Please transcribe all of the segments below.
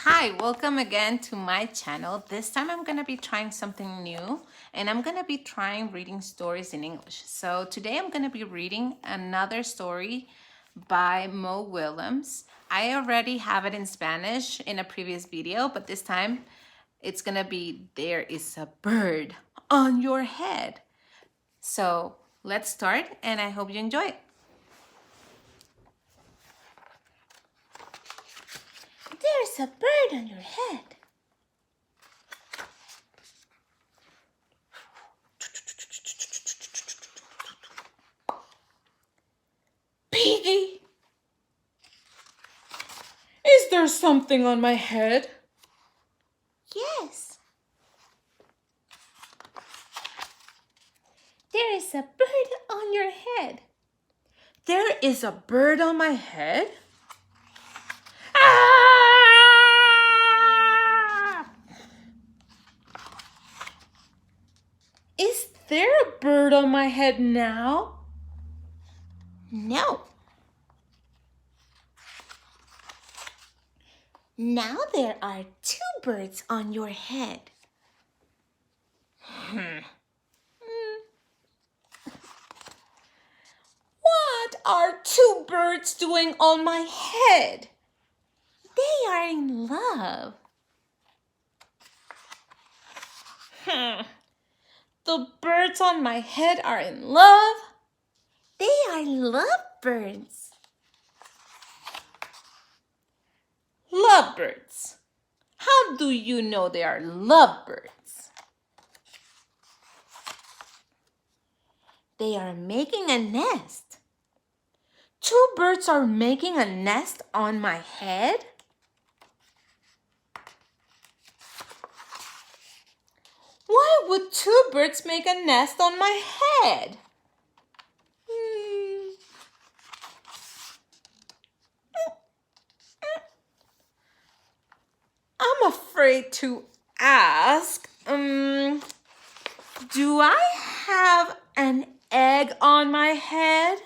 Hi, welcome again to my channel. This time I'm going to be trying something new and I'm going to be trying reading stories in English. So today I'm going to be reading another story by Willems. I already have it in Spanish in a previous video, but this time it's going to be There is a Bird on Your Head. So let's start and I hope you enjoy it. There's a bird on your head. Piggie! Is there something on my head? Yes. There is a bird on your head. There is a bird on my head? Ah! Is there a bird on my head now? No. Now there are two birds on your head. What are two birds doing on my head? They are in love. The birds on my head are in love. They are lovebirds. Lovebirds. How do you know they are lovebirds? They are making a nest. Two birds are making a nest on my head? Why would two birds make a nest on my head? I'm afraid to ask. Do I have an egg on my head?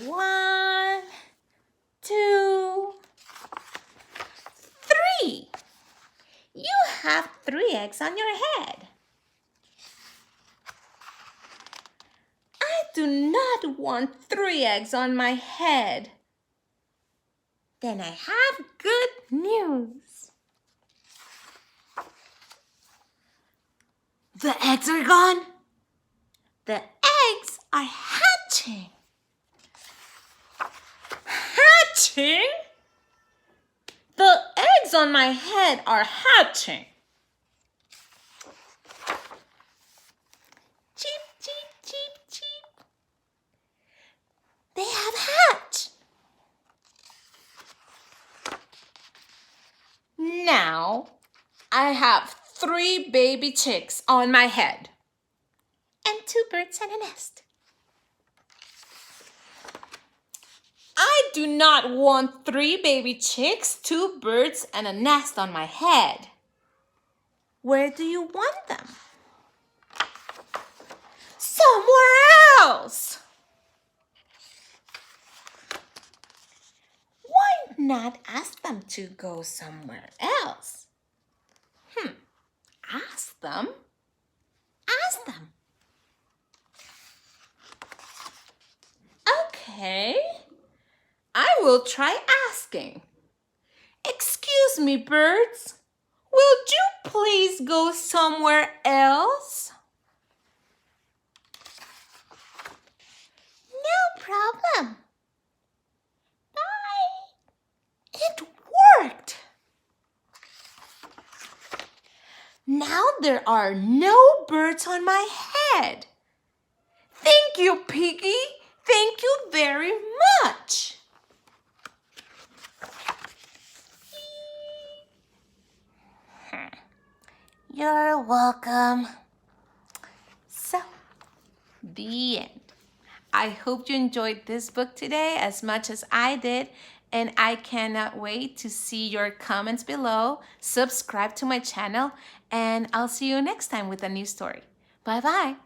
One, two, three. You have 3 eggs on your head. I do not want 3 eggs on my head. Then I have good news. The eggs are gone. The eggs are hatching. Hatching? The eggs on my head are hatching. Cheep, cheep, cheep, cheep. They have hatched. Now I have 3 baby chicks on my head and 2 birds and a nest. I do not want 3 baby chicks, 2 birds, and a nest on my head. Where do you want them? Somewhere else. Why not ask them to go somewhere else? Ask them? Ask them. Okay. I will try asking. Excuse me, birds. Will you please go somewhere else? No problem. Bye. It worked. Now there are no birds on my head. Thank you, Piggie. Thank you very much. You're welcome. So, the end. I hope you enjoyed this book today as much as I did, and I cannot wait to see your comments below. Subscribe to my channel, and I'll see you next time with a new story. Bye-bye.